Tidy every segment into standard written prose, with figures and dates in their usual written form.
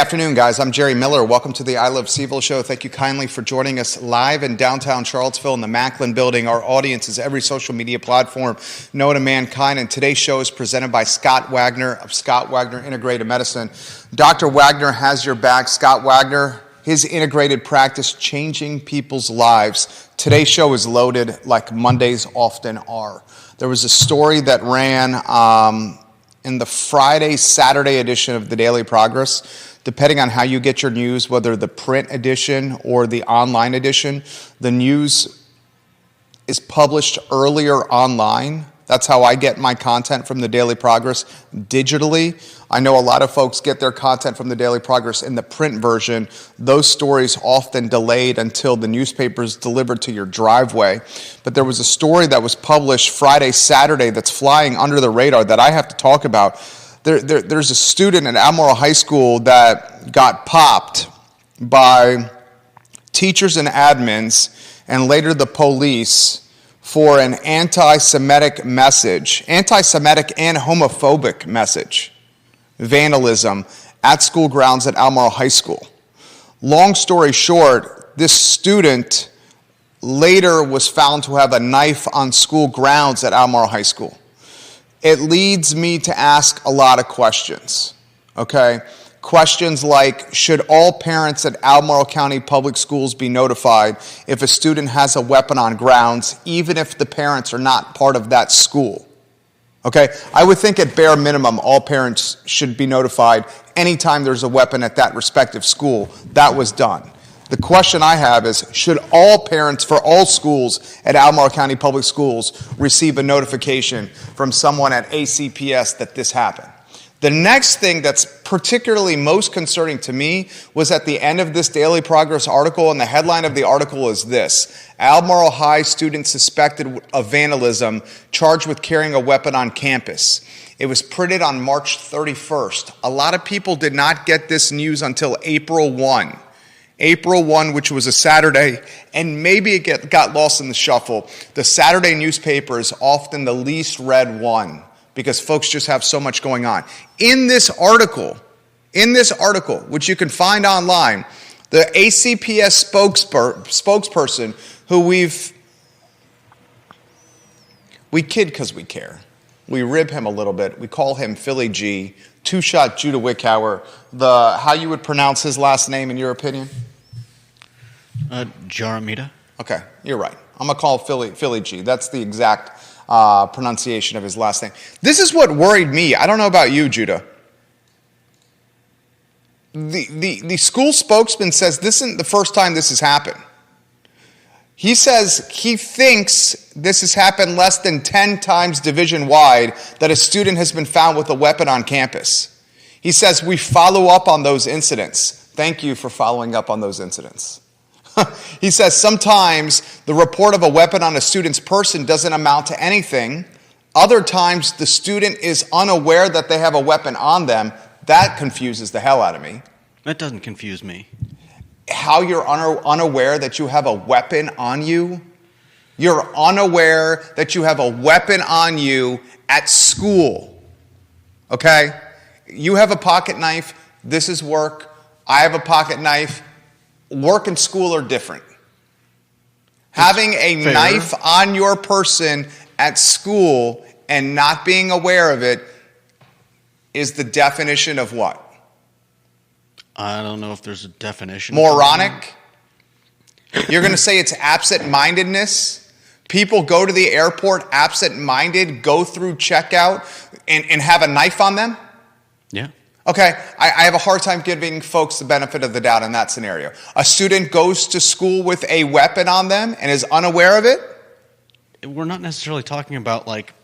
afternoon, guys. I'm Jerry Miller. Welcome to the I Love CVille Show. Thank you kindly for joining us live in downtown Charlottesville in the Macklin Building. Our audience is every social media platform known to mankind, and today's show is presented by Scott Wagner of Scott Wagner Integrated Medicine. Dr. Wagner has your back. Scott Wagner, his integrated practice changing people's lives. Today's show is loaded like Mondays often are. There was a story that ran in the Friday, Saturday edition of the Daily Progress. Depending on how you get your news, whether the print edition or the online edition, the news is published earlier online. That's how I get my content from the Daily Progress digitally. I know a lot of folks get their content from the Daily Progress in the print version. Those stories often delayed until the newspaper is delivered to your driveway. But there was a story that was published Friday, Saturday that's flying under the radar that I have to talk about. There's a student at Albemarle High School that got popped by teachers and admins and later the police for an anti-Semitic message, anti-Semitic and homophobic message, vandalism at school grounds at Albemarle High School. Long story short, this student later was found to have a knife on school grounds at Albemarle High School. It leads me to ask a lot of questions, okay? Questions like, should all parents at Albemarle County Public Schools be notified if a student has a weapon on grounds, even if the parents are not part of that school? Okay, I would think at bare minimum, all parents should be notified anytime there's a weapon at that respective school. That was done. The question I have is, should all parents for all schools at Albemarle County Public Schools receive a notification from someone at ACPS that this happened? The next thing that's particularly most concerning to me was at the end of this Daily Progress article, and the headline of the article is this: Albemarle High student suspected of vandalism, charged with carrying a weapon on campus. It was printed on March 31st. A lot of people did not get this news until April 1. April 1, which was a Saturday, and maybe it got lost in the shuffle. The Saturday newspaper is often the least read one, because folks just have so much going on. In this article, which you can find online, the ACPS spokesperson, who we kid because we care. We rib him a little bit. We call him Philly G, two-shot Judah Wickhauer. How you would pronounce his last name in your opinion? Jaramita. Okay, you're right. I'm going to call Philly G. That's the exact pronunciation of his last name. This is what worried me. I don't know about you, Judah. The school spokesman says this isn't the first time this has happened. He says he thinks this has happened less than 10 times division-wide that a student has been found with a weapon on campus. He says we follow up on those incidents. Thank you for following up on those incidents. He says sometimes the report of a weapon on a student's person doesn't amount to anything. Other times the student is unaware that they have a weapon on them. That confuses the hell out of me. That doesn't confuse me. How you're unaware that you have a weapon on you? You're unaware that you have a weapon on you at school. Okay? You have a pocket knife. This is work. I have a pocket knife. Work and school are different. Having a knife on your person at school and not being aware of it is the definition of what? I don't know if there's a definition. Moronic? You're going to say it's absent-mindedness? People go to the airport absent-minded, go through checkout, and have a knife on them? Yeah. Okay, I have a hard time giving folks the benefit of the doubt in that scenario. A student goes to school with a weapon on them and is unaware of it? We're not necessarily talking about, like,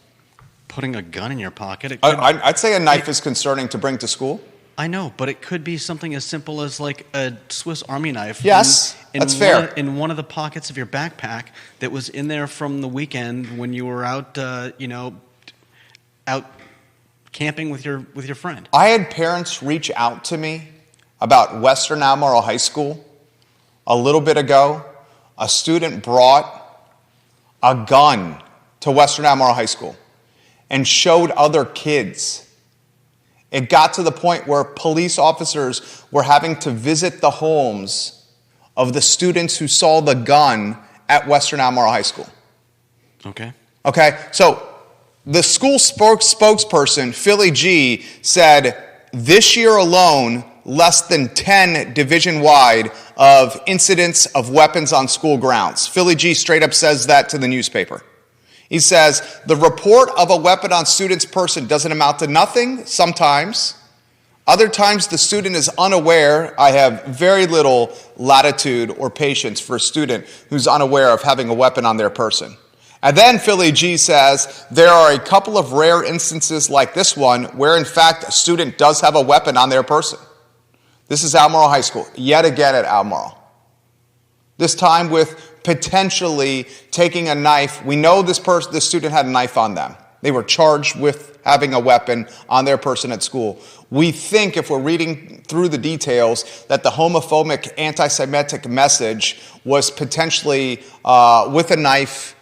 putting a gun in your pocket. I'd say a knife is concerning to bring to school. I know, but it could be something as simple as, like, a Swiss Army knife. Yes, that's fair. In one of the pockets of your backpack that was in there from the weekend when you were out, out camping with your friend. I had parents reach out to me about Western Albemarle High School a little bit ago. A student brought a gun to Western Albemarle High School and showed other kids It got to the point where police officers were having to visit the homes of the students who saw the gun at Western Albemarle High School. Okay. Okay, so the school spokesperson, Philly G, said this year alone, less than 10 division-wide of incidents of weapons on school grounds. Philly G straight up says that to the newspaper. He says, the report of a weapon on student's person doesn't amount to nothing sometimes. Other times the student is unaware. I have very little latitude or patience for a student who's unaware of having a weapon on their person. And then Philly G says, there are a couple of rare instances like this one where in fact a student does have a weapon on their person. This is Albemarle High School, yet again at Albemarle. This time with potentially taking a knife. We know this student had a knife on them. They were charged with having a weapon on their person at school. We think, if we're reading through the details, that the homophobic, anti-Semitic message was potentially with a knife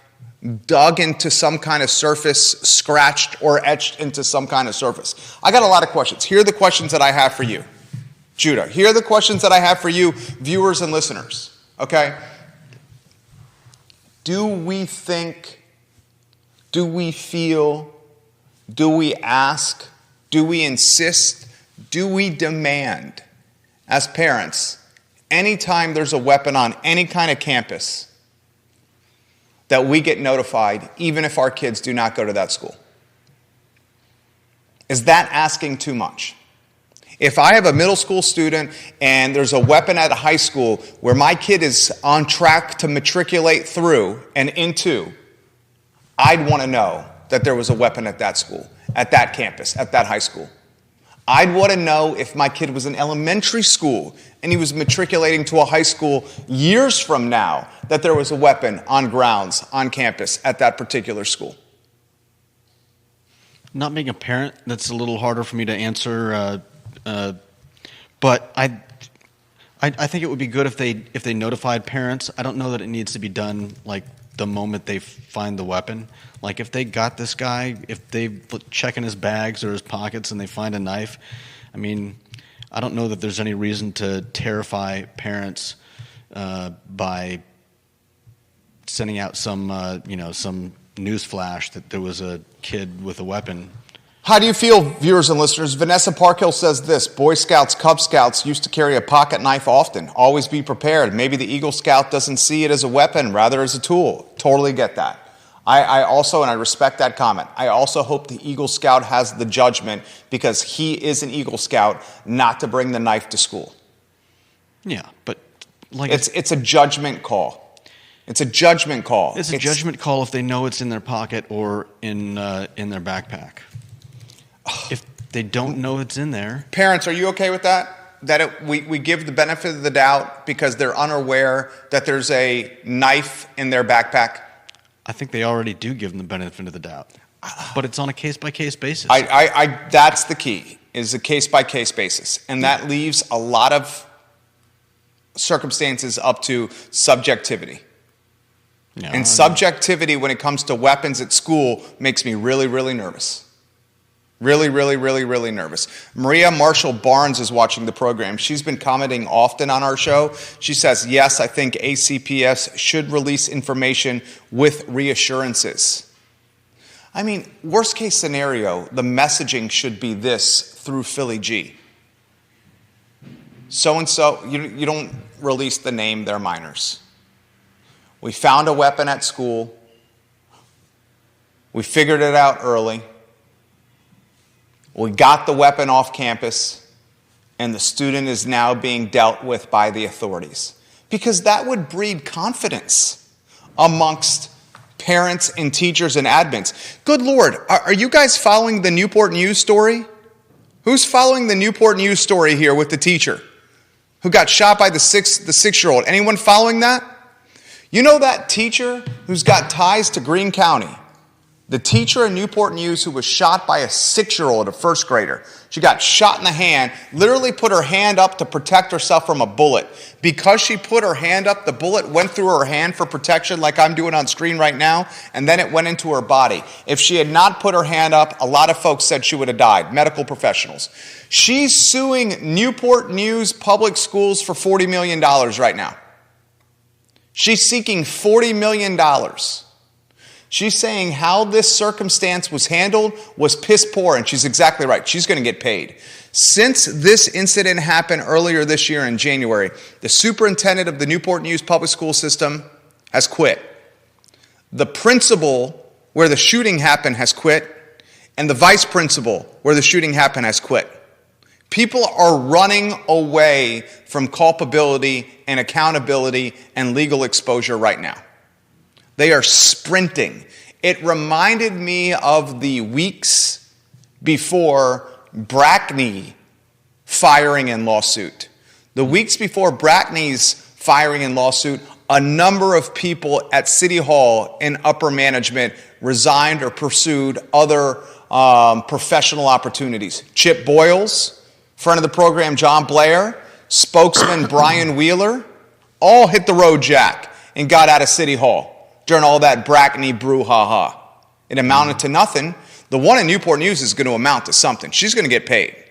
dug into some kind of surface, scratched or etched into some kind of surface. I got a lot of questions. Here are the questions that I have for you, Judah. Here are the questions that I have for you, viewers and listeners. Okay? Do we think, do we feel, do we ask, do we insist, do we demand as parents, anytime there's a weapon on any kind of campus, that we get notified even if our kids do not go to that school? Is that asking too much? If I have a middle school student and there's a weapon at a high school where my kid is on track to matriculate through and into, I'd want to know that there was a weapon at that school, at that campus, at that high school. I'd want to know if my kid was in elementary school and he was matriculating to a high school years from now, that there was a weapon on grounds, on campus, at that particular school. Not being a parent, that's a little harder for me to answer. But I think it would be good if they notified parents. I don't know that it needs to be done like the moment they find the weapon. Like if they got this guy, if they check in his bags or his pockets and they find a knife, I mean, I don't know that there's any reason to terrify parents by sending out some news flash that there was a kid with a weapon. How do you feel, viewers and listeners? Vanessa Parkhill says this: Boy Scouts, Cub Scouts used to carry a pocket knife often. Always be prepared. Maybe the Eagle Scout doesn't see it as a weapon, rather as a tool. Totally get that. I also, and I respect that comment, I also hope the Eagle Scout has the judgment, because he is an Eagle Scout, not to bring the knife to school. Yeah, but like it's a judgment call. It's a judgment call. It's a judgment call if they know it's in their pocket or in their backpack. If they don't know it's in there. Parents, are you okay with that? That we give the benefit of the doubt because they're unaware that there's a knife in their backpack? I think they already do give them the benefit of the doubt. But it's on a case-by-case basis. That's the key, is a case-by-case basis. And that leaves a lot of circumstances up to subjectivity. No, And subjectivity when it comes to weapons at school makes me really, really nervous. Really, really, really, really nervous. Maria Marshall Barnes is watching the program. She's been commenting often on our show. She says, yes, I think ACPS should release information with reassurances. I mean, worst case scenario, the messaging should be this through Philly G. So-and-so, you don't release the name, they're minors. We found a weapon at school. We figured it out early. We got the weapon off campus, and the student is now being dealt with by the authorities. Because that would breed confidence amongst parents and teachers and admins. Good Lord, are you guys following the Newport News story? Who's following the Newport News story here with the teacher who got shot by the six-year-old? Anyone following that? You know that teacher who's got ties to Greene County, The teacher in Newport News who was shot by a 6-year-old, a first grader. She got shot in the hand, literally put her hand up to protect herself from a bullet. Because she put her hand up, the bullet went through her hand for protection like I'm doing on screen right now, and then it went into her body. If she had not put her hand up, a lot of folks said she would have died, medical professionals. She's suing Newport News Public Schools for $40 million right now. She's seeking $40 million. She's saying how this circumstance was handled was piss poor, and she's exactly right. She's going to get paid. Since this incident happened earlier this year in January, the superintendent of the Newport News Public School System has quit. The principal where the shooting happened has quit, and the vice principal where the shooting happened has quit. People are running away from culpability and accountability and legal exposure right now. They are sprinting. It reminded me of the weeks before Brackney firing and lawsuit. The weeks before Brackney's firing and lawsuit, a number of people at City Hall in upper management resigned or pursued other professional opportunities. Chip Boyles, friend of the program John Blair, spokesman Brian Wheeler, all hit the road jack and got out of City Hall during all that Brackney brouhaha. It amounted to nothing. The one in Newport News is going to amount to something. She's going to get paid.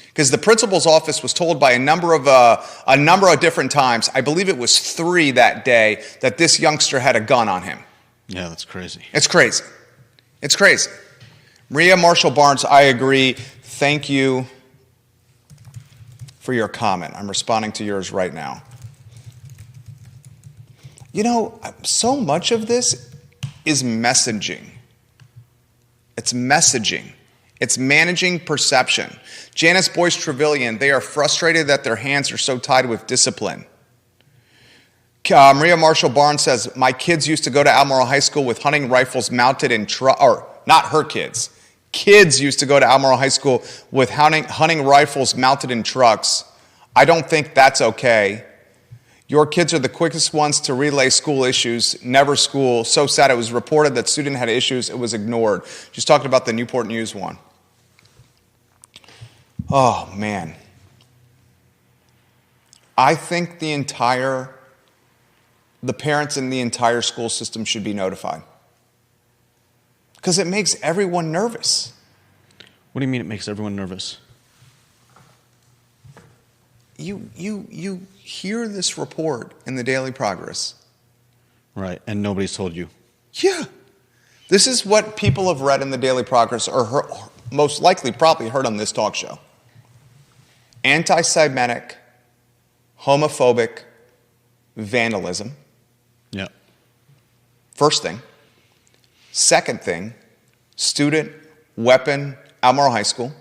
Because the principal's office was told by a number of different times, I believe it was 3 that day, that this youngster had a gun on him. Yeah, that's crazy. It's crazy. It's crazy. Maria Marshall Barnes, I agree. Thank you for your comment. I'm responding to yours right now. You know, so much of this is messaging. It's messaging. It's managing perception. Janice Boyce Trevelyan, they are frustrated that their hands are so tied with discipline. Maria Marshall Barnes says, my kids used to go to Albemarle High School with hunting rifles mounted in or not her kids. Kids used to go to Albemarle High School with hunting rifles mounted in trucks. I don't think that's okay. Your kids are the quickest ones to relay school issues, never school. So sad it was reported that student had issues, it was ignored. She's talking about the Newport News one. Oh, man. I think the parents in the entire school system should be notified. Because it makes everyone nervous. What do you mean it makes everyone nervous? You hear this report in the Daily Progress. Right, and nobody's told you. Yeah. This is what people have read in the Daily Progress or most likely probably heard on this talk show. Anti-Semitic, homophobic, vandalism. Yeah. First thing. Second thing, student weapon, Albemarle High School.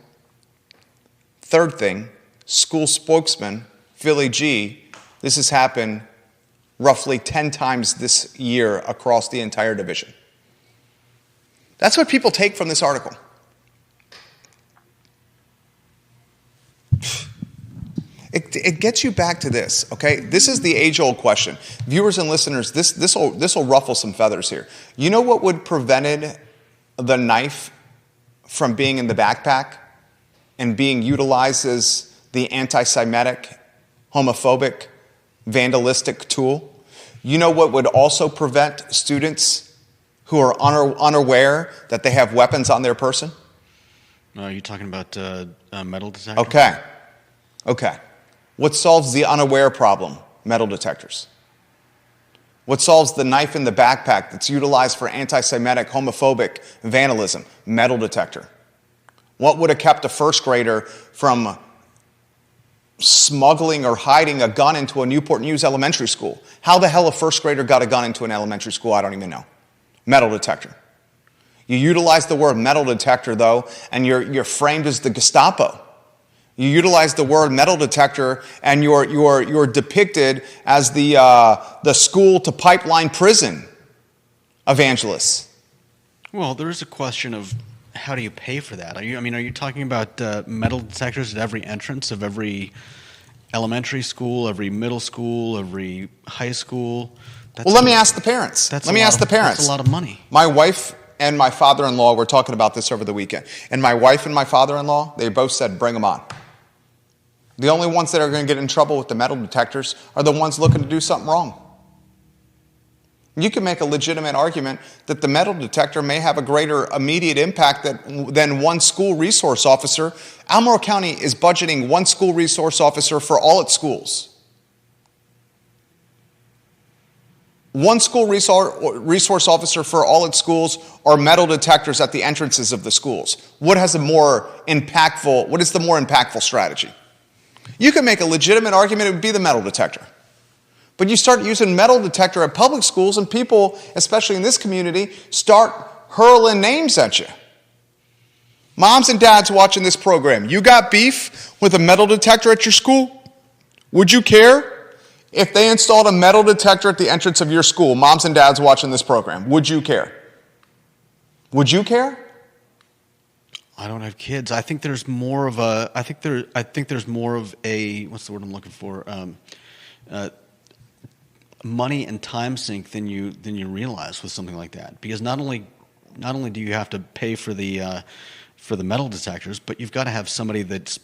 Third thing, school spokesman, Philly G. This has happened roughly 10 times this year across the entire division. That's what people take from this article. It gets you back to this, okay? This is the age-old question. Viewers and listeners, this will ruffle some feathers here. You know what would prevented the knife from being in the backpack and being utilized as the anti-Semitic, homophobic, vandalistic tool? You know what would also prevent students who are unaware that they have weapons on their person? Are you talking about a metal detector? Okay. What solves the unaware problem? Metal detectors. What solves the knife in the backpack that's utilized for anti-Semitic, homophobic vandalism? Metal detector. What would have kept a first grader from smuggling or hiding a gun into a Newport News elementary school? How the hell a first grader got a gun into an elementary school? I don't even know. Metal detector. You utilize the word metal detector, though, and you're framed as the Gestapo. You utilize the word metal detector, and you're depicted as the school to pipeline prison evangelists. Well, there is a question of how do you pay for that? Are you talking about metal detectors at every entrance of every elementary school, every middle school, every high school? Let me ask the parents. That's a lot of money. My wife and my father-in-law were talking about this over the weekend. And my wife and my father-in-law, they both said, bring them on. The only ones that are going to get in trouble with the metal detectors are the ones looking to do something wrong. You can make a legitimate argument that the metal detector may have a greater immediate impact than one school resource officer. Albemarle County is budgeting one school resource officer for all its schools. One school resource officer for all its schools or metal detectors at the entrances of the schools. What is the more impactful strategy? You can make a legitimate argument it would be the metal detector. But you start using metal detector at public schools and people, especially in this community, start hurling names at you. Moms and dads watching this program, you got beef with a metal detector at your school? Would you care if they installed a metal detector at the entrance of your school? Moms and dads watching this program, would you care? Would you care? I don't have kids. I think there's more of a. I think there's more of a. What's the word I'm looking for? Money and time sink than you realize with something like that. Because not only do you have to pay for the metal detectors, but you've got to have somebody that's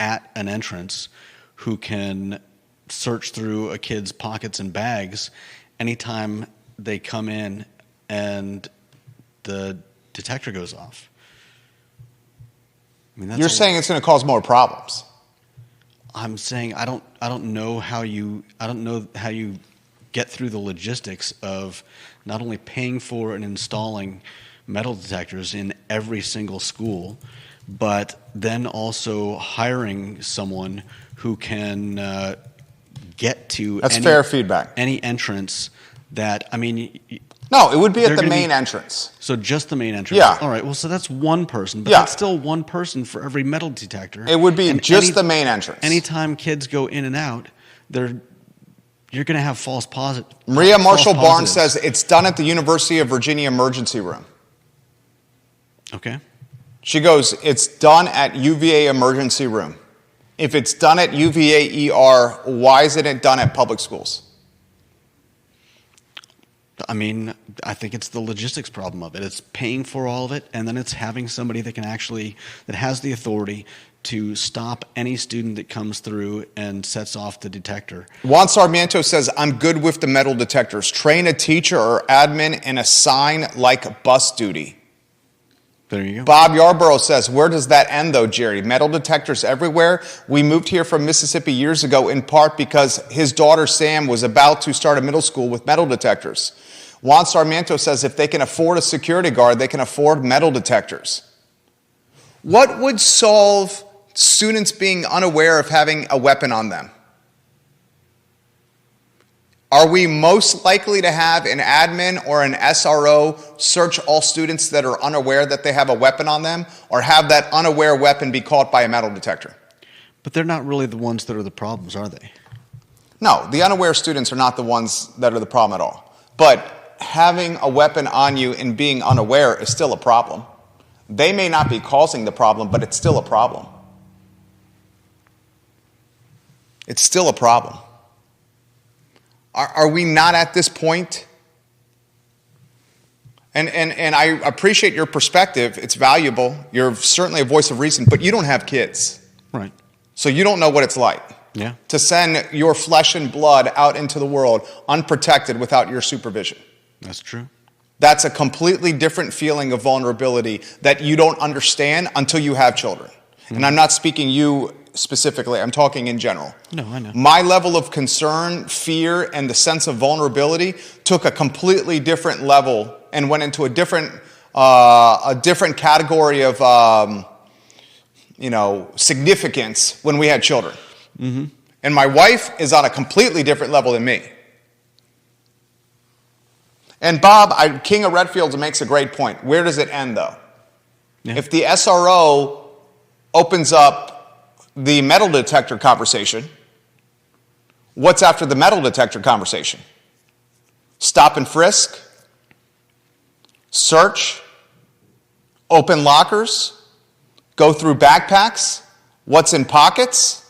at an entrance who can search through a kid's pockets and bags anytime they come in and the detector goes off. I mean, You're saying it's going to cause more problems. I'm saying I don't know how you get through the logistics of not only paying for and installing metal detectors in every single school, but then also hiring someone who can get to fair feedback. Any entrance that, I mean... No, it would be at the main entrance. So just the main entrance? Yeah. All right, well, so that's one person, but that's still one person for every metal detector. It would be just the main entrance. Anytime kids go in and out, you're going to have false positives. Maria Marshall Barnes says it's done at the University of Virginia emergency room. Okay. She goes, it's done at UVA emergency room. If it's done at UVA ER, why isn't it done at public schools? I mean, I think it's the logistics problem of it. It's paying for all of it, and then it's having somebody that has the authority to stop any student that comes through and sets off the detector. Juan Sarmiento says, I'm good with the metal detectors. Train a teacher or admin and assign like bus duty. There you go. Bob Yarborough says, where does that end though, Jerry? Metal detectors everywhere. We moved here from Mississippi years ago in part because his daughter Sam was about to start a middle school with metal detectors. Juan Sarmiento says if they can afford a security guard, they can afford metal detectors. What would solve students being unaware of having a weapon on them? Are we most likely to have an admin or an SRO search all students that are unaware that they have a weapon on them, or have that unaware weapon be caught by a metal detector? But they're not really the ones that are the problems, are they? No, the unaware students are not the ones that are the problem at all. But having a weapon on you and being unaware is still a problem. They may not be causing the problem, but it's still a problem. It's still a problem. Are we not at this point? And I appreciate your perspective. It's valuable. You're certainly a voice of reason, but you don't have kids. Right. So you don't know what it's like. Yeah. To send your flesh and blood out into the world unprotected without your supervision. That's true. That's a completely different feeling of vulnerability that you don't understand until you have children. Mm-hmm. And I'm not speaking you specifically, I'm talking in general. No, I know. My level of concern, fear, and the sense of vulnerability took a completely different level and went into a different category of significance when we had children. Mm-hmm. And my wife is on a completely different level than me. And Bob, King of Redfields makes a great point. Where does it end, though? Yeah. If the SRO opens up the metal detector conversation, what's after the metal detector conversation? Stop and frisk? Search? Open lockers? Go through backpacks? What's in pockets?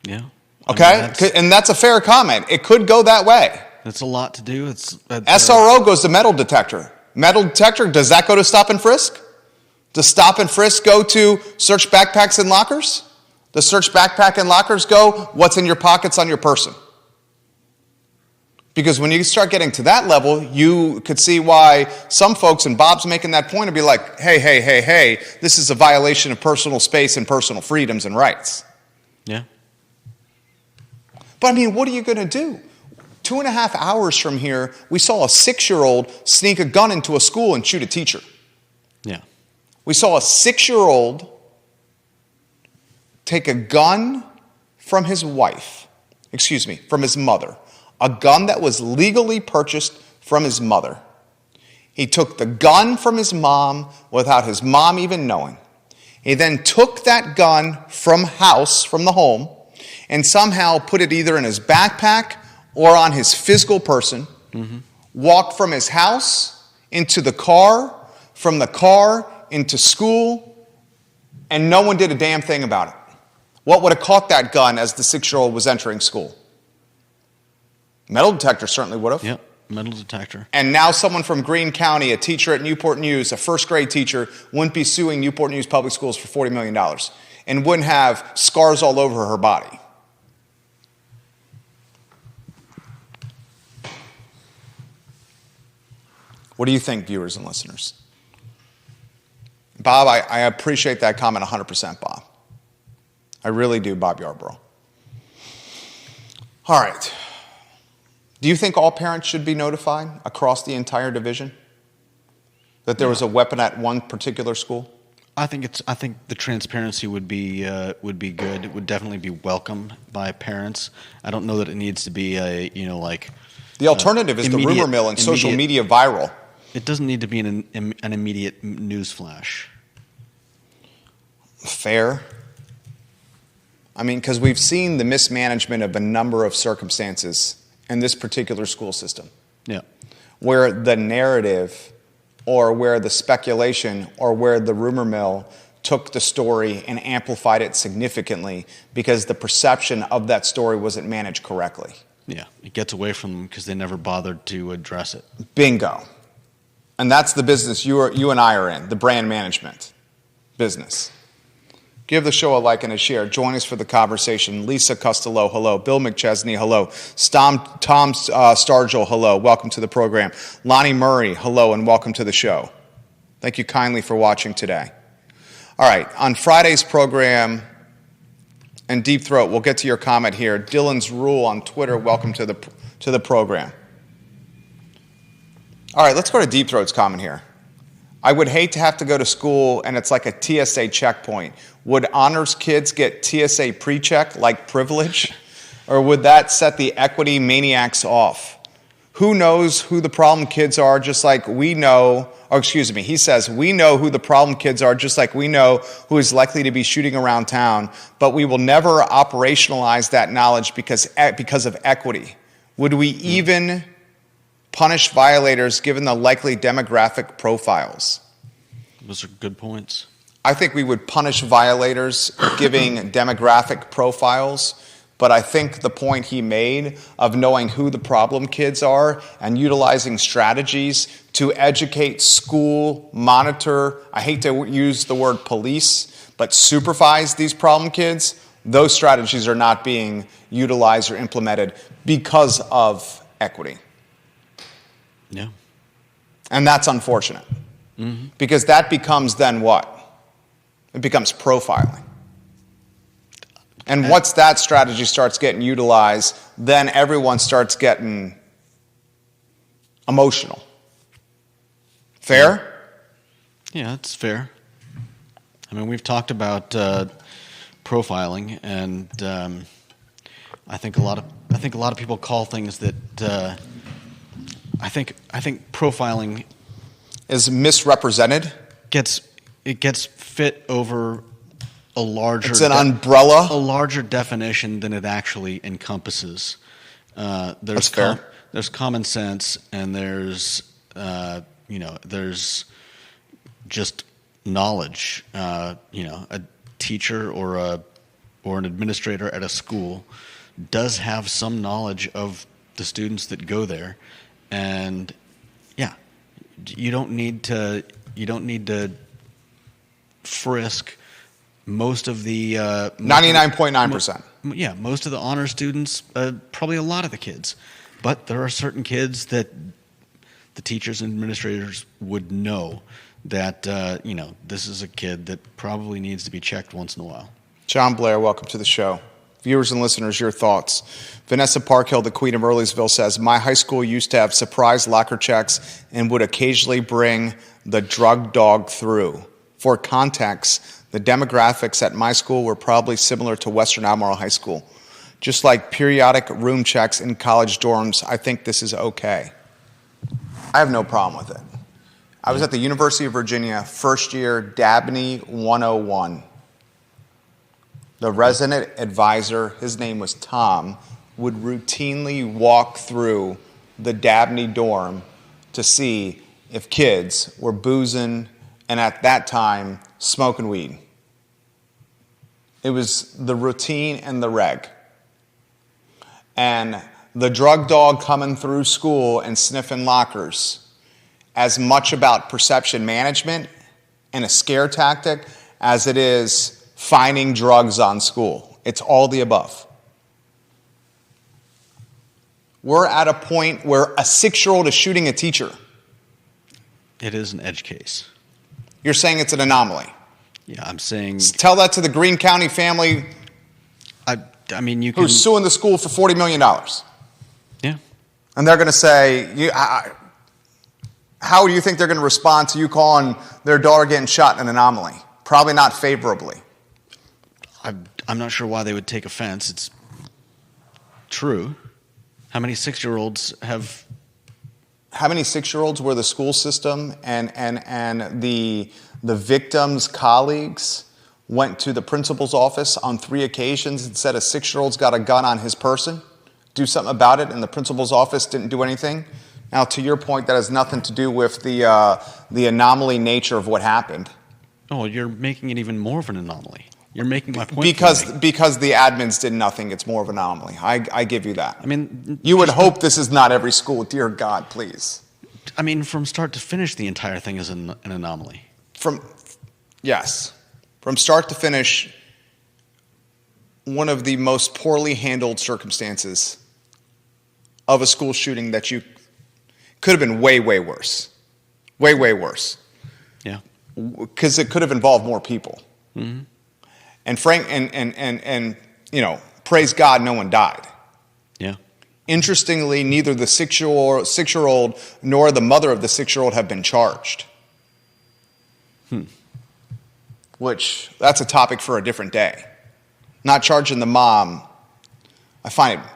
Yeah. Okay? And that's a fair comment. It could go that way. That's a lot to do. SRO goes to metal detector. Metal detector, does that go to stop and frisk? Does stop and frisk go to search backpacks and lockers? Does search backpack and lockers go, what's in your pockets on your person? Because when you start getting to that level, you could see why some folks, and Bob's making that point, and be like, hey, this is a violation of personal space and personal freedoms and rights. Yeah. But I mean, what are you going to do? 2.5 hours from here, we saw a 6-year-old sneak a gun into a school and shoot a teacher. Yeah. We saw a 6-year-old take a gun from his from his mother, a gun that was legally purchased from his mother. He took the gun from his mom without his mom even knowing. He then took that gun from the home, and somehow put it either in his backpack or on his physical person, walked from his house into the car, from the car into school, and no one did a damn thing about it. What would have caught that gun as the 6-year-old was entering school? Metal detector certainly would have. Yep, metal detector. And now someone from Greene County, a teacher at Newport News, a first grade teacher, wouldn't be suing Newport News Public Schools for $40 million and wouldn't have scars all over her body. What do you think, viewers and listeners? Bob, I appreciate that comment 100%, Bob. I really do, Bob Yarborough. All right. Do you think all parents should be notified across the entire division that there was a weapon at one particular school? I think the transparency would be good. It would definitely be welcome by parents. I don't know that it needs to be The alternative is the rumor mill and social media viral. It doesn't need to be an immediate news flash. Fair. I mean, because we've seen the mismanagement of a number of circumstances in this particular school system. Yeah. Where the narrative or where the speculation or where the rumor mill took the story and amplified it significantly because the perception of that story wasn't managed correctly. Yeah, it gets away from them because they never bothered to address it. Bingo. And that's the business you and I are in, the brand management business. Give the show a like and a share. Join us for the conversation. Lisa Costello, hello. Bill McChesney, hello. Tom Stargell, hello. Welcome to the program. Lonnie Murray, hello, and welcome to the show. Thank you kindly for watching today. All right, on Friday's program and Deep Throat, we'll get to your comment here. Dylan's Rule on Twitter, welcome to the program. All right, let's go to Deep Throat's comment here. I would hate to have to go to school and it's like a TSA checkpoint. Would honors kids get TSA pre-check like privilege? Or would that set the equity maniacs off? Who knows who the problem kids are just like we know, he says, we know who the problem kids are just like we know who is likely to be shooting around town, but we will never operationalize that knowledge because of equity. Would we even punish violators given the likely demographic profiles? Those are good points. I think we would punish violators giving demographic profiles, but I think the point he made of knowing who the problem kids are and utilizing strategies to educate, school, monitor, I hate to use the word police, but supervise these problem kids, those strategies are not being utilized or implemented because of equity. Yeah. And that's unfortunate. Mm-hmm. Because that becomes then what? It becomes profiling. And once that strategy starts getting utilized, then everyone starts getting emotional. Fair? Yeah, it's fair. I mean, we've talked about profiling, and I think a lot of people call things that I think profiling is misrepresented. It gets fit over a larger. It's an umbrella. A larger definition than it actually encompasses. That's fair. There's common sense, and there's just knowledge. A teacher or an administrator at a school does have some knowledge of the students that go there, and you don't need to frisk most of the 99.9%. Yeah, most of the honor students, probably a lot of the kids, but there are certain kids that the teachers and administrators would know that this is a kid that probably needs to be checked once in a while. John Blair, welcome to the show. Viewers and listeners, your thoughts. Vanessa Parkhill, the Queen of Earlysville, says, my high school used to have surprise locker checks and would occasionally bring the drug dog through. For context, the demographics at my school were probably similar to Western Albemarle High School. Just like periodic room checks in college dorms, I think this is okay. I have no problem with it. I was at the University of Virginia, first year, Dabney 101. The resident advisor, his name was Tom, would routinely walk through the Dabney dorm to see if kids were boozing and at that time smoking weed. It was the routine and the reg. And the drug dog coming through school and sniffing lockers, as much about perception management and a scare tactic as it is finding drugs on school. It's all the above. We're at a point where a 6-year-old is shooting a teacher. It is an edge case. You're saying it's an anomaly. Yeah, I'm saying... Tell that to the Greene County family I mean, you can... who's suing the school for $40 million. Yeah. And they're going to say, how do you think they're going to respond to you calling their daughter getting shot an anomaly? Probably not favorably. I'm not sure why they would take offense. It's true. How many 6-year-olds have... How many 6-year-olds were the school system and the victim's colleagues went to the principal's office on 3 occasions and said a 6-year-old's got a gun on his person? Do something about it, and the principal's office didn't do anything? Now, to your point, that has nothing to do with the anomaly nature of what happened. Oh, you're making it even more of an anomaly. You're making my point. Because the admins did nothing, it's more of an anomaly. I give you that. I mean, you would hope this is not every school. Dear God, please. I mean, from start to finish, the entire thing is an anomaly. Yes. From start to finish, one of the most poorly handled circumstances of a school shooting that you could have been way, way worse. Way, way worse. Yeah. Because it could have involved more people. Mm-hmm. And praise God, no one died. Yeah. Interestingly, neither the 6-year-old nor the mother of the 6-year-old have been charged. Which, that's a topic for a different day. Not charging the mom, I find it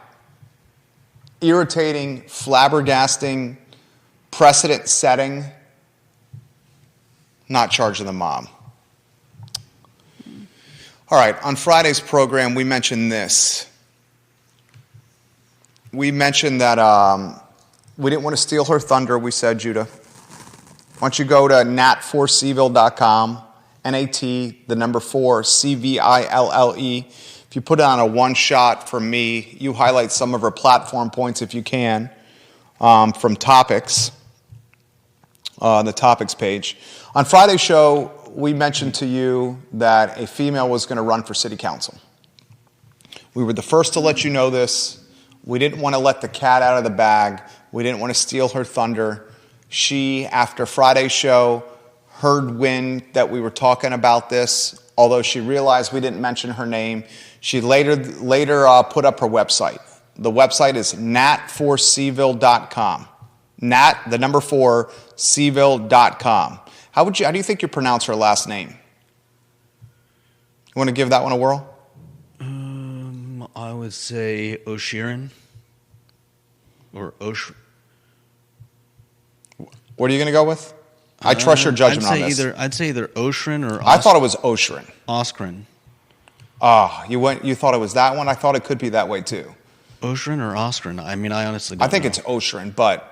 irritating, flabbergasting, precedent setting. Not charging the mom. All right, on Friday's program, we mentioned this. We mentioned that we didn't want to steal her thunder, we said, Judah. Why don't you go to nat4cville.com, NAT, 4, CVille. If you put it on a one-shot from me, you highlight some of her platform points if you can from topics, the topics page. On Friday's show, we mentioned to you that a female was going to run for city council. We were the first to let you know this. We didn't want to let the cat out of the bag. We didn't want to steal her thunder. She, after Friday's show, heard wind that we were talking about this. Although she realized we didn't mention her name, she later put up her website. The website is nat4cville.com. Nat, 4, cville.com. How do you think you pronounce her last name? You want to give that one a whirl? I would say Oschrin or Oschrin. What are you going to go with? I trust your judgment on this. I'd say either Oschrin or I thought it was Oschrin. Oschrin. You thought it was that one? I thought it could be that way too. Oschrin or Oschrin? I mean, I honestly don't know. I think it's Oschrin, but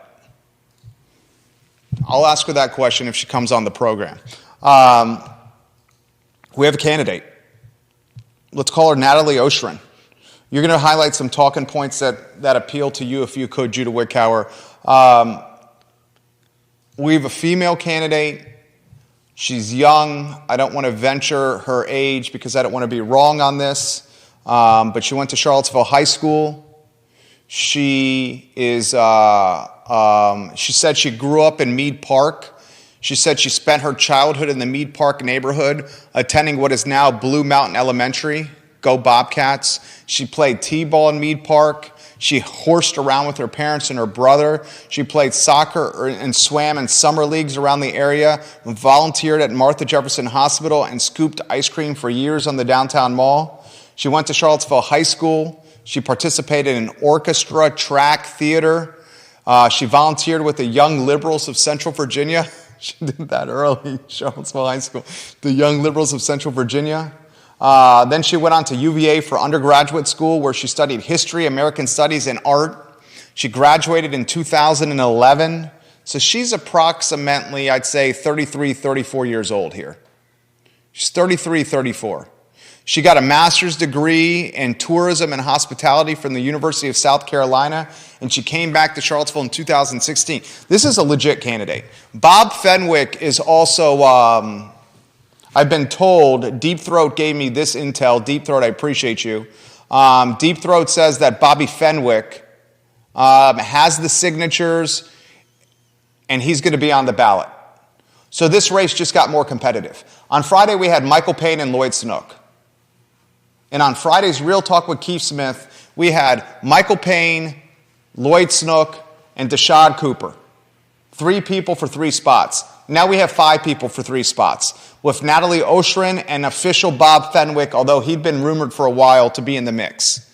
I'll ask her that question if she comes on the program. We have a candidate. Let's call her Natalie Oschrin. You're going to highlight some talking points that appeal to you, if you could, Judah Wickower. We have a female candidate. She's young. I don't want to venture her age because I don't want to be wrong on this. But she went to Charlottesville High School. She is. She said she grew up in Mead Park. She said she spent her childhood in the Mead Park neighborhood, attending what is now Blue Mountain Elementary. Go Bobcats. She played t-ball in Mead Park. She horsed around with her parents and her brother. She played soccer and swam in summer leagues around the area, volunteered at Martha Jefferson Hospital, and scooped ice cream for years on the downtown mall. She went to Charlottesville High School. She participated in orchestra, track, theater. She volunteered with the Young Liberals of Central Virginia. She did that early, Charlottesville High School. The Young Liberals of Central Virginia. Then she went on to UVA for undergraduate school, where she studied history, American studies, and art. She graduated in 2011. So she's approximately, I'd say, 33, 34 years old here. She's 33, 34. She got a master's degree in tourism and hospitality from the University of South Carolina, and she came back to Charlottesville in 2016. This is a legit candidate. Bob Fenwick is also, I've been told, Deep Throat gave me this intel. Deep Throat, I appreciate you. Deep Throat says that Bobby Fenwick has the signatures, and he's going to be on the ballot. So this race just got more competitive. On Friday, we had Michael Payne and Lloyd Snook. And on Friday's Real Talk with Keith Smith, we had Michael Payne, Lloyd Snook, and Deshaun Cooper. 3 people for 3 spots. Now we have 5 people for 3 spots, with Natalie Oschrin and official Bob Fenwick, although he'd been rumored for a while to be in the mix.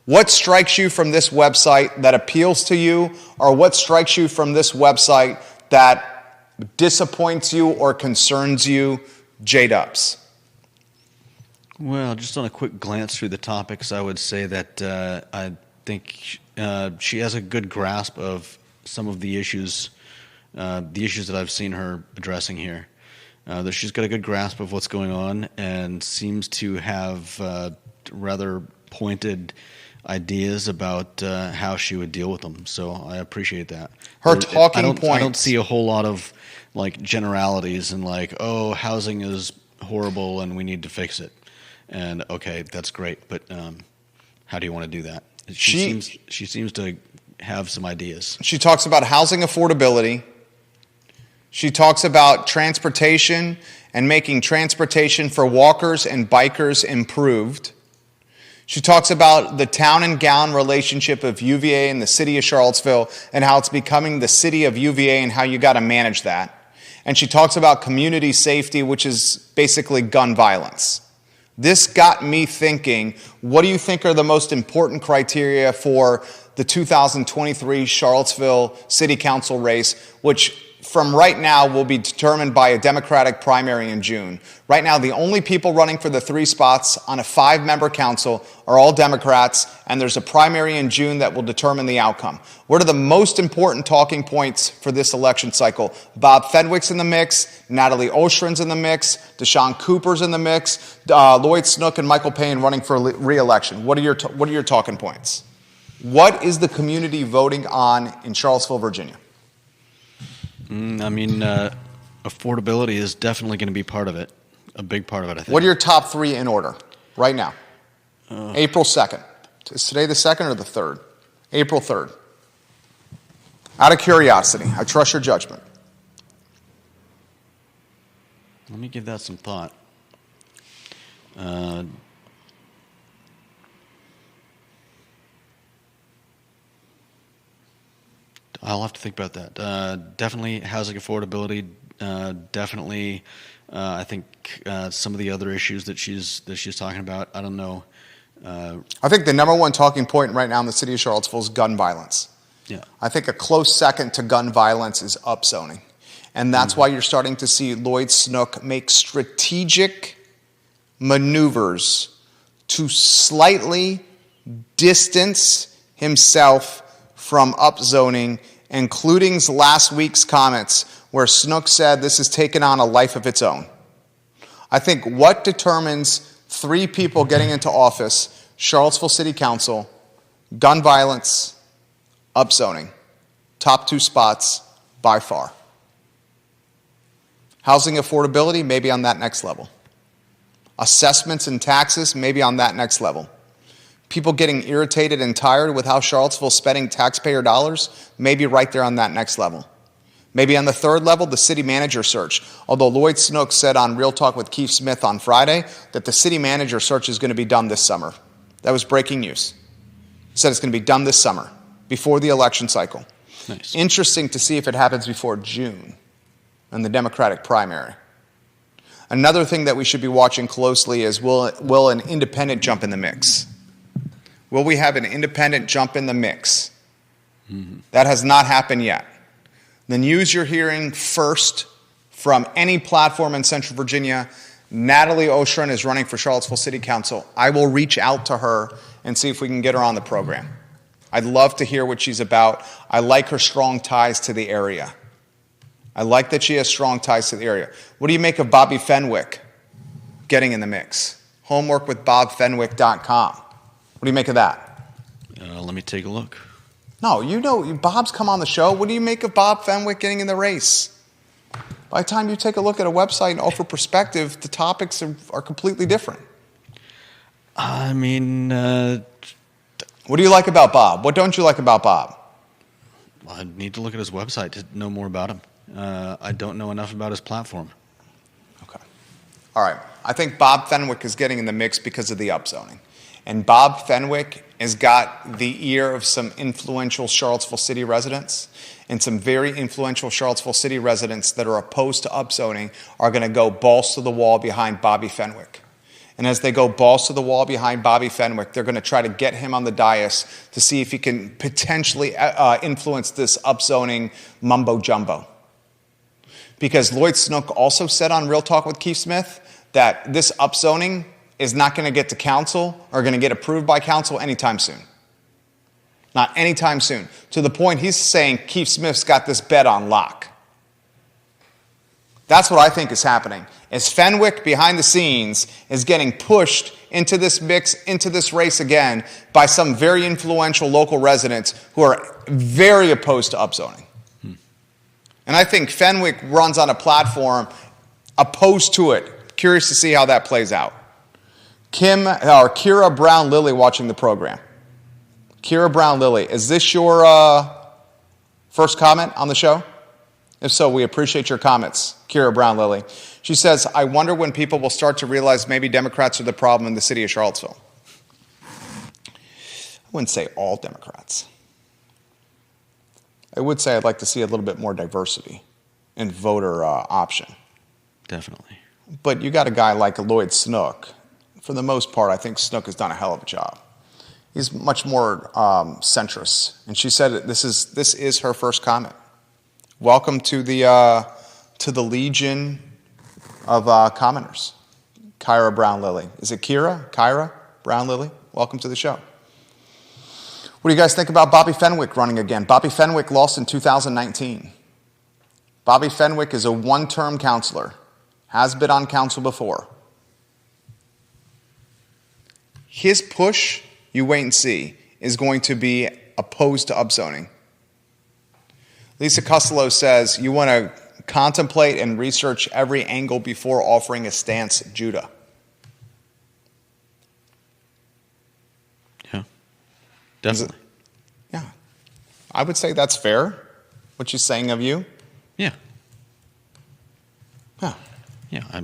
What strikes you from this website that appeals to you, or what strikes you from this website that disappoints you or concerns you, J-Dubs? Well, just on a quick glance through the topics, I would say that I think she has a good grasp of some of the issues that I've seen her addressing here. That she's got a good grasp of what's going on and seems to have rather pointed ideas about how she would deal with them. So I appreciate that. Her talking points. I don't see a whole lot of like generalities and like, oh, housing is horrible and we need to fix it. And okay, that's great, but how do you want to do that? She seems to have some ideas. She talks about housing affordability. She talks about transportation and making transportation for walkers and bikers improved. She talks about the town and gown relationship of UVA and the city of Charlottesville and how it's becoming the city of UVA and how you got to manage that. And she talks about community safety, which is basically gun violence. This got me thinking, what do you think are the most important criteria for the 2023 Charlottesville City Council race, which from right now will be determined by a Democratic primary in June? Right now, the only people running for the 3 spots on a 5-member council are all Democrats, and there's a primary in June that will determine the outcome. What are the most important talking points for this election cycle? Bob Fenwick's in the mix, Natalie Oschrin's in the mix, Deshaun Cooper's in the mix, Lloyd Snook and Michael Payne running for re-election. What are your talking points? What is the community voting on in Charlottesville, Virginia? Affordability is definitely going to be part of it, a big part of it, I think. What are your top 3 in order right now? April 2nd. Is today the 2nd or the 3rd? April 3rd. Out of curiosity, I trust your judgment. Let me give that some thought. I'll have to think about that. Definitely housing affordability. Definitely, I think some of the other issues that she's talking about. I don't know. I think the number one talking point right now in the city of Charlottesville is gun violence. Yeah. I think a close second to gun violence is upzoning, and that's why you're starting to see Lloyd Snook make strategic maneuvers to slightly distance himself from upzoning, including last week's comments where Snook said this has taken on a life of its own. I think what determines 3 people getting into office, Charlottesville City Council, gun violence, upzoning, top 2 spots by far. Housing affordability, maybe on that next level. Assessments and taxes, maybe on that next level. People getting irritated and tired with how Charlottesville's spending taxpayer dollars, maybe right there on that next level. Maybe on the third level, the city manager search. Although Lloyd Snook said on Real Talk with Keith Smith on Friday that the city manager search is going to be done this summer. That was breaking news. He said it's going to be done this summer, before the election cycle. Nice. Interesting to see if it happens before June in the Democratic primary. Another thing that we should be watching closely is will an independent jump in the mix? Will we have an independent jump in the mix? Mm-hmm. That has not happened yet. The news you're hearing first from any platform in Central Virginia, Natalie Oschrin is running for Charlottesville City Council. I will reach out to her and see if we can get her on the program. I'd love to hear what she's about. I like her strong ties to the area. I like that she has strong ties to the area. What do you make of Bobby Fenwick getting in the mix? Homework with bobfenwick.com. What do you make of that? Let me take a look. No, you know, Bob's come on the show. What do you make of Bob Fenwick getting in the race? By the time you take a look at a website and offer perspective, the topics are completely different. I mean, what do you like about Bob? What don't you like about Bob? I need to look at his website to know more about him. I don't know enough about his platform. Okay. All right. I think Bob Fenwick is getting in the mix because of the upzoning. And Bob Fenwick has got the ear of some influential Charlottesville City residents, and some very influential Charlottesville City residents that are opposed to upzoning are going to go balls to the wall behind Bobby Fenwick. And as they go balls to the wall behind Bobby Fenwick, they're going to try to get him on the dais to see if he can potentially influence this upzoning mumbo jumbo. Because Lloyd Snook also said on Real Talk with Keith Smith that this upzoning is not going to get to council or going to get approved by council anytime soon. Not anytime soon. To the point he's saying Keith Smith's got this bet on lock. That's what I think is happening. Is Fenwick behind the scenes is getting pushed into this mix, into this race again by some very influential local residents who are very opposed to upzoning. And I think Fenwick runs on a platform opposed to it. Curious to see how that plays out. Kira Brown-Lilly watching the program. Kira Brown-Lilly, is this your first comment on the show? If so, we appreciate your comments, Kira Brown-Lilly. She says, I wonder when people will start to realize maybe Democrats are the problem in the city of Charlottesville. I wouldn't say all Democrats. I would say I'd like to see a little bit more diversity in voter option. Definitely. But you got a guy like Lloyd Snook. For the most part, I think Snook has done a hell of a job. He's much more centrist. And she said this is her first comment. Welcome to the legion of commenters. Kyra Brown-Lilly. Is it Kira? Kyra Brown-Lilly? Welcome to the show. What do you guys think about Bobby Fenwick running again? Bobby Fenwick lost in 2019. Bobby Fenwick is a one-term counselor. Has been on council before. His push, you wait and see, is going to be opposed to upzoning. Lisa Costello says, you want to contemplate and research every angle before offering a stance, Judah. Yeah, definitely. Yeah. I would say that's fair, what she's saying of you. Yeah. Yeah. Yeah,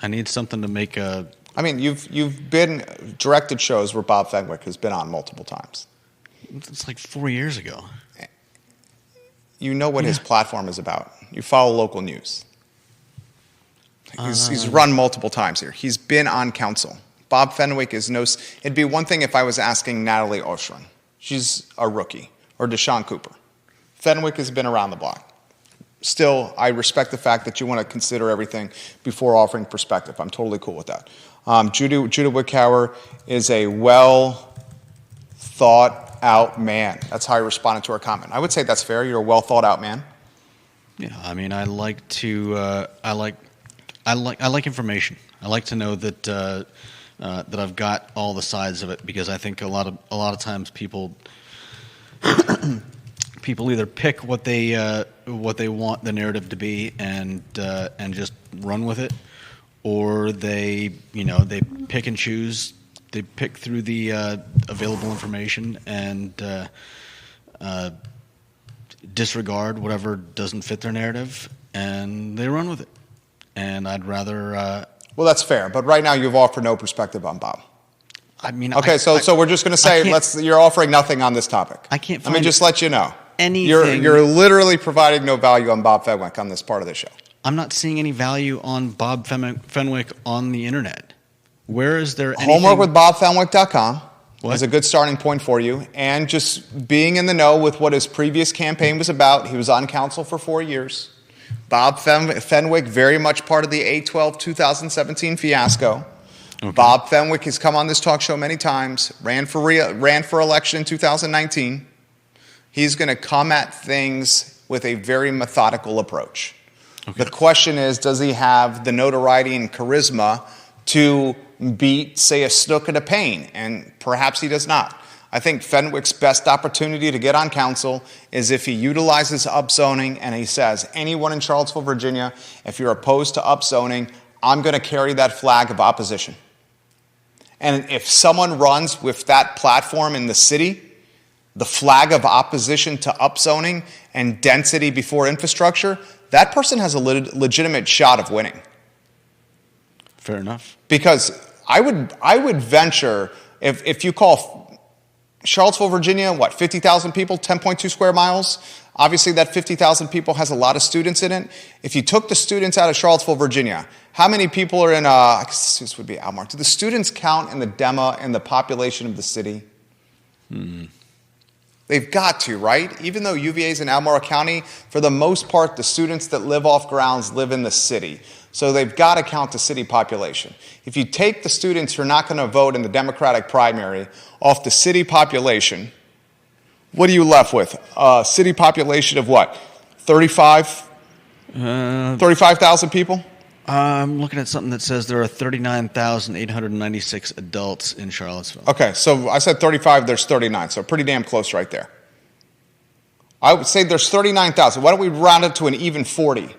I need something to make a... I mean, you've been directed shows where Bob Fenwick has been on multiple times. It's like 4 years ago. You know what his platform is about. You follow local news. He's run multiple times here. He's been on council. Bob Fenwick is no... It'd be one thing if I was asking Natalie Oschrin. She's a rookie. Or Deshaun Cooper. Fenwick has been around the block. Still, I respect the fact that you want to consider everything before offering perspective. I'm totally cool with that. Judah Wickhauer is a well-thought-out man. That's how I responded to her comment. I would say that's fair. You're a well-thought-out man. Yeah, I mean, I like to. I like information. I like to know that that I've got all the sides of it, because I think a lot of times people people either pick what they want the narrative to be and just run with it, or they pick and choose. They pick through the available information and disregard whatever doesn't fit their narrative, and they run with it. And I'd rather. Well, that's fair, but right now you've offered no perspective on Bob. I mean, okay, so we're just going to say you're offering nothing on this topic. I can't. Let me just let you know. Anything. You're literally providing no value on Bob Fenwick on this part of the show. I'm not seeing any value on Bob Fenwick on the internet. Where is there anything? Homework with BobFenwick.com What? is a good starting point for you, and just being in the know with what his previous campaign was about. He was on council for 4 years. Bob Fenwick, very much part of the 8/12 2017 fiasco. Okay. Bob Fenwick has come on this talk show many times, ran for election in 2019. He's going to come at things with a very methodical approach. Okay. The question is, does he have the notoriety and charisma to beat, say, a Snook and a Payne? And perhaps he does not. I think Fenwick's best opportunity to get on council is if he utilizes upzoning and he says, anyone in Charlottesville, Virginia, if you're opposed to upzoning, I'm going to carry that flag of opposition. And if someone runs with that platform in the city, the flag of opposition to upzoning and density before infrastructure, that person has a legitimate shot of winning. Fair enough. Because I would venture, if you call Charlottesville, Virginia, 50,000 people, 10.2 square miles? Obviously, that 50,000 people has a lot of students in it. If you took the students out of Charlottesville, Virginia, how many people are in, I guess this would be Albemarle. Do the students count in the demo and the population of the city? They've got to, right? Even though UVA is in Albemarle County, for the most part, the students that live off grounds live in the city. So they've got to count the city population. If you take the students who are not going to vote in the Democratic primary off the city population, what are you left with? A city population of what? 35,000 people? I'm looking at something that says there are 39,896 adults in Charlottesville. Okay, so I said 35, there's 39, so pretty damn close right there. I would say there's 39,000. Why don't we round it to an even 40?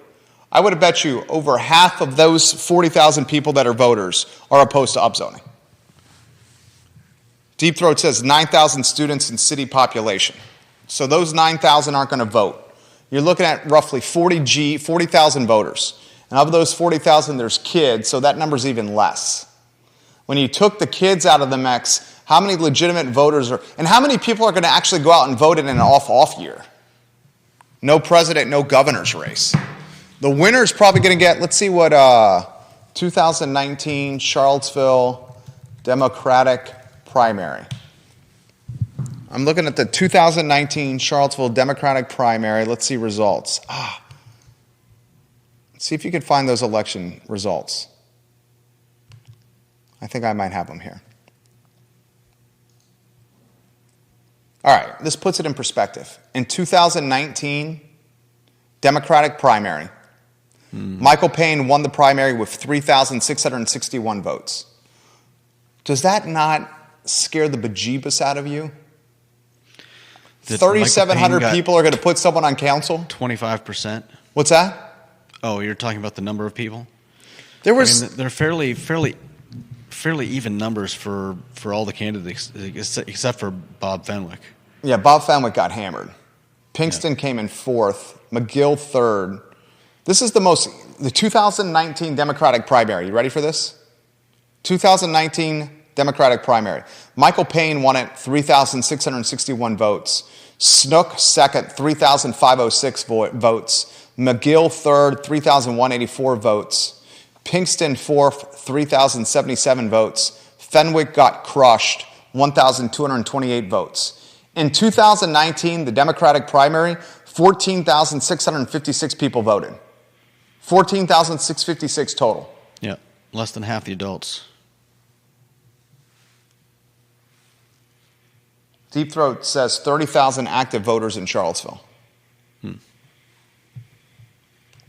I would have bet you over half of those 40,000 people that are voters are opposed to upzoning. Deep Throat says 9,000 students in city population. So those 9,000 aren't going to vote. You're looking at roughly 40,000 voters. And of those 40,000, there's kids, so that number's even less. When you took the kids out of the mix, how many legitimate voters and how many people are going to actually go out and vote in an off year? No president, no governor's race. The winner's probably going to get, let's see what 2019 Charlottesville Democratic primary. I'm looking at the 2019 Charlottesville Democratic primary. Let's see results. Let's see if you can find those election results. I think I might have them here. All right, this puts it in perspective. In 2019 Democratic primary, Michael Payne won the primary with 3,661 votes. Does that not scare the bejeebus out of you? 3,700 people are going to put someone on council? 25%. What's that? Oh, you're talking about the number of people? There was. They're fairly even numbers for all the candidates except for Bob Fenwick. Yeah, Bob Fenwick got hammered. Pinkston came in fourth. McGill third. This is the 2019 Democratic primary. You ready for this? 2019 Democratic primary. Michael Payne won it, 3,661 votes. Snook second, 3,506 votes. McGill third, 3,184 votes. Pinkston fourth, 3,077 votes. Fenwick got crushed, 1,228 votes. In 2019, the Democratic primary, 14,656 people voted. 14,656 total. Yeah, less than half the adults. Deep Throat says 30,000 active voters in Charlottesville.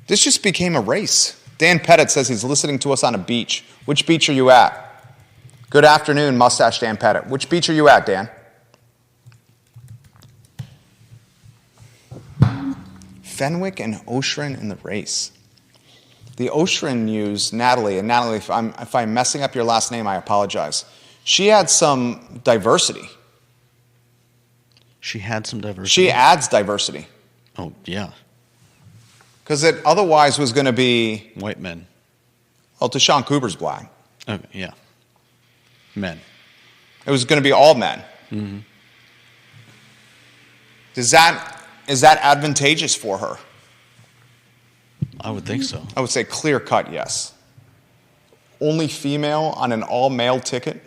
This just became a race. Dan Pettit says he's listening to us on a beach. Which beach are you at? Good afternoon, Mustache Dan Pettit. Which beach are you at, Dan? Fenwick and Oschrin in the race. The Oschrin news, Natalie, and Natalie, if I'm messing up your last name, I apologize. She had some diversity. She had some diversity. She adds diversity. Oh, yeah. Because it otherwise was going to be... White men. Well, Deshaun Cooper's black. Okay, yeah. Men. It was going to be all men. Mm-hmm. Is that advantageous for her? I would think so. I would say clear cut, yes. Only female on an all-male ticket?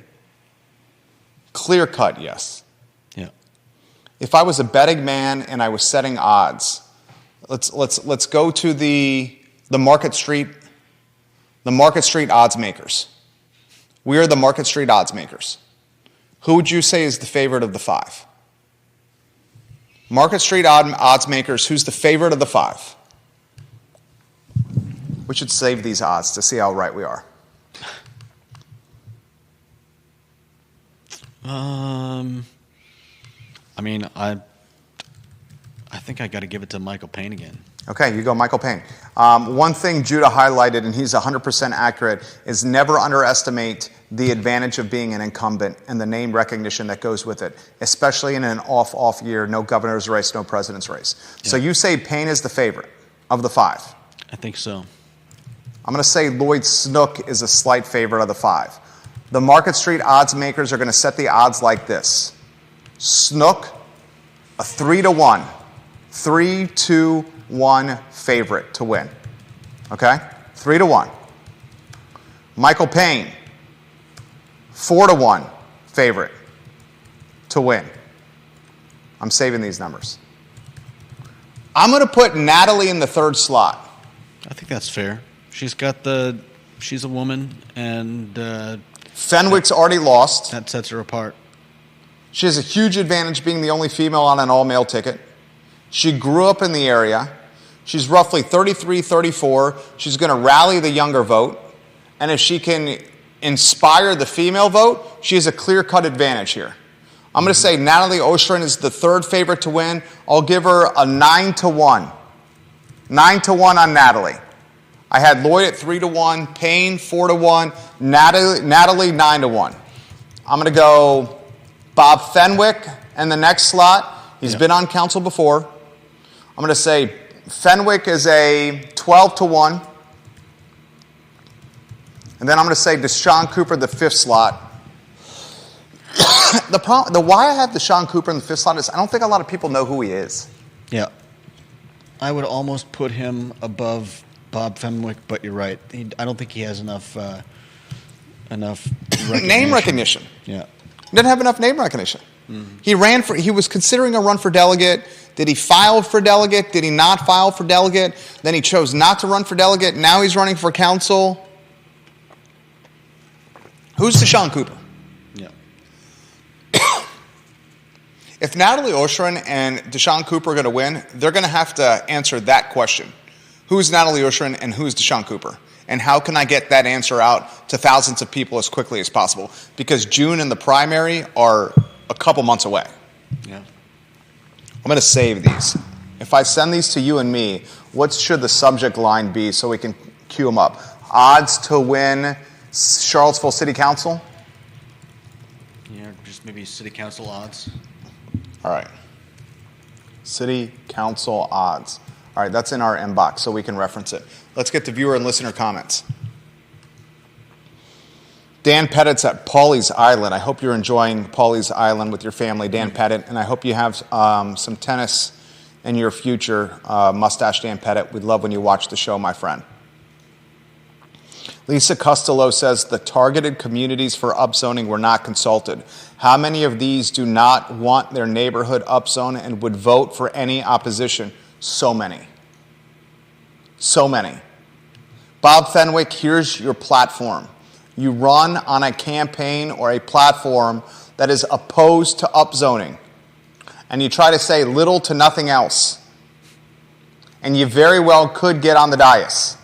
Clear cut, yes. Yeah. If I was a betting man and I was setting odds, let's go to the Market Street odds makers. We are the Market Street odds makers. Who would you say is the favorite of the 5? Market Street odds makers, who's the favorite of the 5? We should save these odds to see how right we are. I mean, I think I got to give it to Michael Payne again. Okay, you go Michael Payne. One thing Judah highlighted, and he's 100% accurate, is never underestimate the advantage of being an incumbent and the name recognition that goes with it, especially in an off year, no governor's race, no president's race. Yeah. So you say Payne is the favorite of the 5? I think so. I'm going to say Lloyd Snook is a slight favorite of the 5. The Market Street odds makers are going to set the odds like this. Snook, a 3-1. 3-2-1 favorite to win. Okay? 3-1. Michael Payne, 4-1 favorite to win. I'm saving these numbers. I'm going to put Natalie in the 3rd slot. I think that's fair. She's a woman, and Fenwick's already lost. That sets her apart. She has a huge advantage being the only female on an all-male ticket. She grew up in the area. She's roughly 33, 34. She's going to rally the younger vote. And if she can inspire the female vote, she has a clear-cut advantage here. I'm going to say Natalie Oschrin is the 3rd favorite to win. I'll give her a 9-1. 9-1 on Natalie. I had Lloyd at 3-1, Payne 4-1, Natalie 9-1. I'm going to go Bob Fenwick in the next slot. He's been on council before. I'm going to say Fenwick is a 12-1. And then I'm going to say Deshaun Cooper, the 5th slot. The why I have Deshaun Cooper in the 5th slot is I don't think a lot of people know who he is. Yeah. I would almost put him above Bob Fenwick, but you're right. I don't think he has enough name recognition. Yeah. He didn't have enough name recognition. Mm-hmm. He was considering a run for delegate. Did he file for delegate? Did he not file for delegate? Then he chose not to run for delegate. Now he's running for council. Who's Deshaun Cooper? Yeah. If Natalie Oschrin and Deshaun Cooper are going to win, they're going to have to answer that question. Who's Natalie Oschrin and who's Deshaun Cooper? And how can I get that answer out to thousands of people as quickly as possible? Because June and the primary are a couple months away. Yeah. I'm going to save these. If I send these to you and me, what should the subject line be so we can cue them up? Odds to win Charlottesville City Council? Yeah, just maybe city council odds. All right. City Council odds. All right, that's in our inbox so we can reference it. Let's get to viewer and listener comments. Dan Pettit's at Pawleys Island. I hope you're enjoying Pawleys Island with your family, Dan Pettit, and I hope you have some tennis in your future, Mustache Dan Pettit. We'd love when you watch the show, my friend. Lisa Costello says the targeted communities for upzoning were not consulted. How many of these do not want their neighborhood upzoned and would vote for any opposition? So many. So many. Bob Fenwick, here's your platform. You run on a campaign or a platform that is opposed to upzoning, and you try to say little to nothing else, and you very well could get on the dais.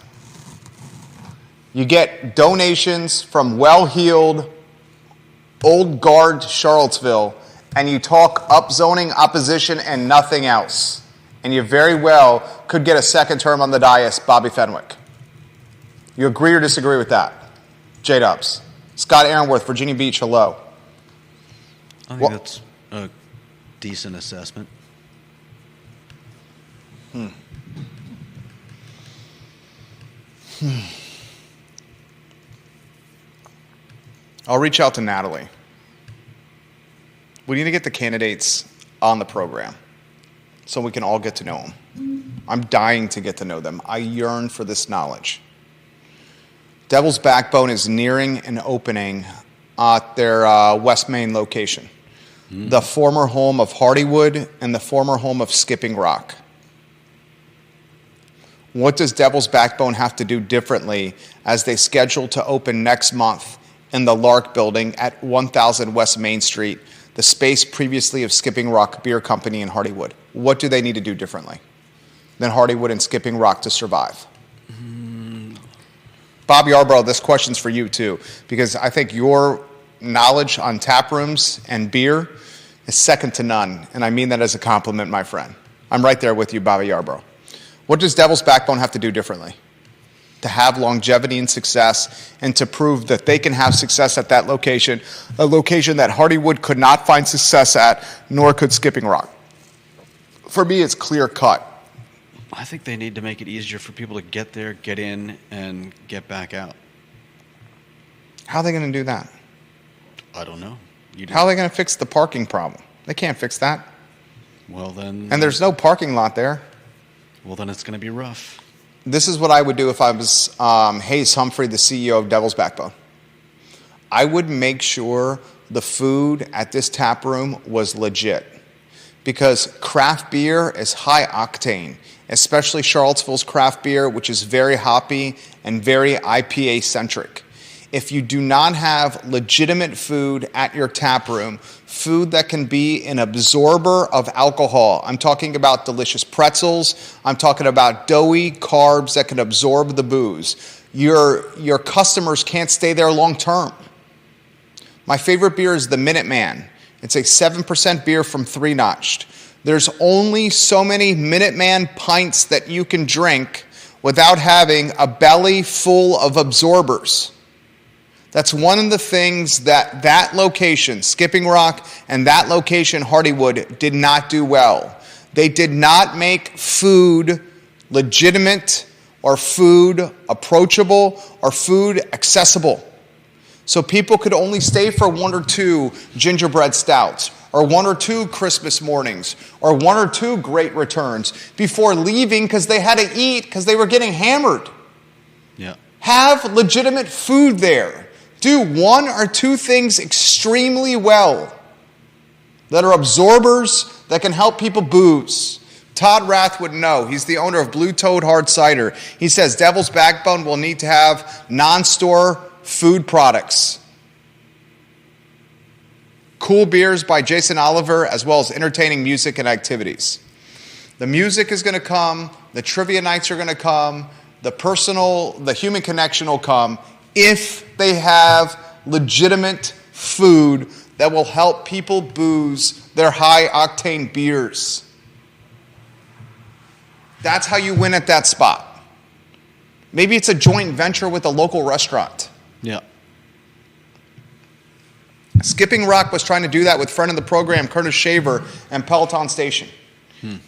You get donations from well-heeled, old guard Charlottesville, and you talk upzoning, opposition, and nothing else. and you very well could get a second term on the dais, Bobby Fenwick. You agree or disagree with that? J-Dubs. Scott Aaronworth, Virginia Beach, hello. I think that's a decent assessment. I'll reach out to Natalie. We need to get the candidates on the program so we can all get to know them. I'm dying to get to know them. I yearn for this knowledge. Devil's Backbone is nearing an opening at their West Main location, the former home of Hardywood and the former home of Skipping Rock. What does Devil's Backbone have to do differently as they schedule to open next month in the Lark Building at 1000 West Main Street, the space previously of Skipping Rock Beer Company in Hardywood? What do they need to do differently than Hardywood and Skipping Rock to survive? Bob Yarbrough, this question's for you too, because I think your knowledge on tap rooms and beer is second to none, and I mean that as a compliment, my friend. I'm right there with you, Bobby Yarbrough. What does Devil's Backbone have to do differently to have longevity and success and to prove that they can have success at that location, a location that Hardywood could not find success at, nor could Skipping Rock? For me, it's clear cut. I think they need to make it easier for people to get there, get in, and get back out. How are they going to do that? I don't know. How are they going to fix the parking problem? They can't fix that. Well, then... And there's no parking lot there. Well, then it's going to be rough. This is what I would do if I was Hayes Humphrey, the CEO of Devil's Backbone. I would make sure the food at this tap room was legit, because craft beer is high octane, especially Charlottesville's craft beer, which is very hoppy and very IPA-centric. If you do not have legitimate food at your tap room, food that can be an absorber of alcohol, I'm talking about delicious pretzels, I'm talking about doughy carbs that can absorb the booze, your customers can't stay there long term. My favorite beer is the Minuteman. It's a 7% beer from Three Notched. There's only so many Minuteman pints that you can drink without having a belly full of absorbers. That's one of the things that location, Skipping Rock, and that location, Hardywood, did not do well. They did not make food legitimate or food approachable or food accessible. So people could only stay for one or two gingerbread stouts or one or two Christmas mornings or one or two great returns before leaving because they had to eat because they were getting hammered. Yeah. Have legitimate food there. Do one or two things extremely well that are absorbers that can help people booze. Todd Rath would know. He's the owner of Blue Toad Hard Cider. He says Devil's Backbone will need to have non-store food products. Cool beers by Jason Oliver, as well as entertaining music and activities. The music is going to come. The trivia nights are going to come. The human connection will come if they have legitimate food that will help people booze their high-octane beers. That's how you win at that spot. Maybe it's a joint venture with a local restaurant. Yeah. Skipping Rock was trying to do that with friend of the program, Curtis Shaver, and Peloton Station.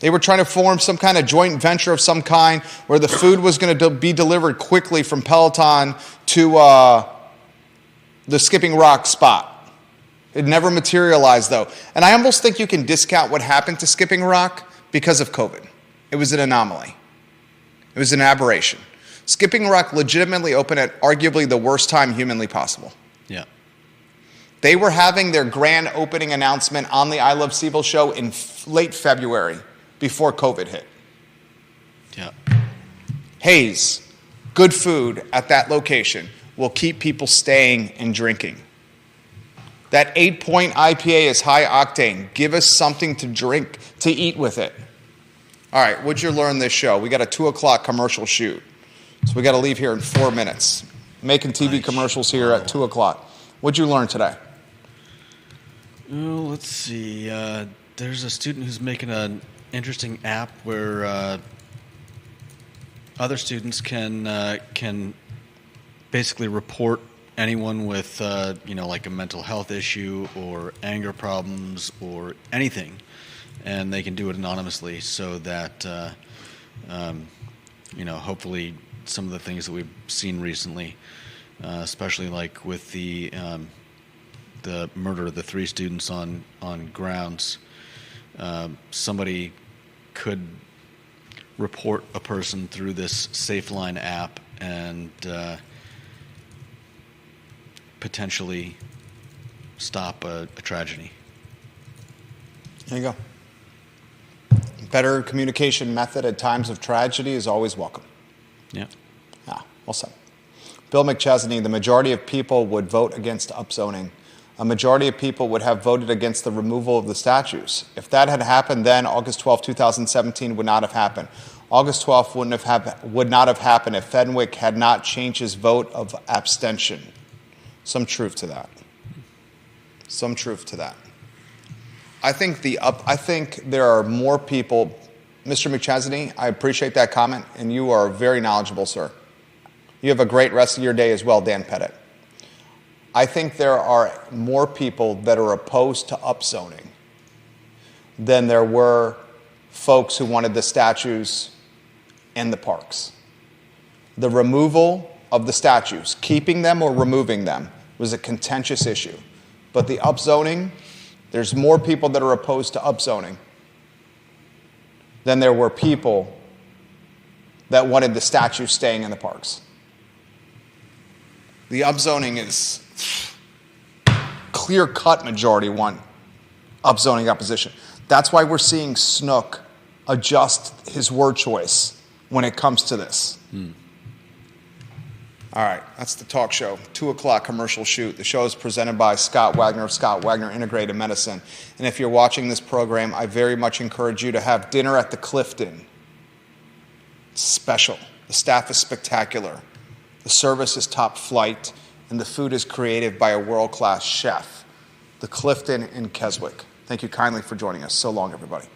They were trying to form some kind of joint venture of some kind where the food was going to be delivered quickly from Peloton to the Skipping Rock spot. It never materialized, though. And I almost think you can discount what happened to Skipping Rock because of COVID. It was an anomaly. It was an aberration. Skipping Rock legitimately opened at arguably the worst time humanly possible. Yeah. They were having their grand opening announcement on the I Love CVille show in late February before COVID hit. Yeah. Hayes, good food at that location will keep people staying and drinking. That 8-point IPA is high octane. Give us something to drink, to eat with it. All right, what'd you learn this show? We got a 2 o'clock commercial shoot. So we got to leave here in 4 minutes. Making TV commercials here at 2 o'clock. What'd you learn today? Oh, let's see. There's a student who's making a interesting app where other students can basically report anyone with like a mental health issue or anger problems or anything, and they can do it anonymously, so that hopefully some of the things that we've seen recently, especially like with the murder of the 3 students on grounds, somebody could report a person through this SafeLine app and potentially stop a tragedy. There you go. Better communication method at times of tragedy is always welcome. Yeah. Well said. Bill McChesney, the majority of people would vote against upzoning. A majority of people would have voted against the removal of the statues. If that had happened then, August 12, 2017 would not have happened. August 12th would not have happened if Fenwick had not changed his vote of abstention. Some truth to that. Some truth to that. I think there are more people. Mr. McChesney, I appreciate that comment, and you are very knowledgeable, sir. You have a great rest of your day as well, Dan Pettit. I think there are more people that are opposed to upzoning than there were folks who wanted the statues and the parks. The removal of the statues, keeping them or removing them, was a contentious issue. But the upzoning, there's more people that are opposed to upzoning than there were people that wanted the statues staying in the parks. The upzoning is clear-cut majority want upzoning opposition. That's why we're seeing Snook adjust his word choice when it comes to this. All right, that's the talk show. 2 o'clock commercial shoot. The show is presented by Scott Wagner of Scott Wagner Integrated Medicine. And if you're watching this program, I very much encourage you to have dinner at the Clifton. It's special. The staff is spectacular. The service is top flight, and the food is created by a world-class chef. The Clifton in Keswick. Thank you kindly for joining us. So long, everybody.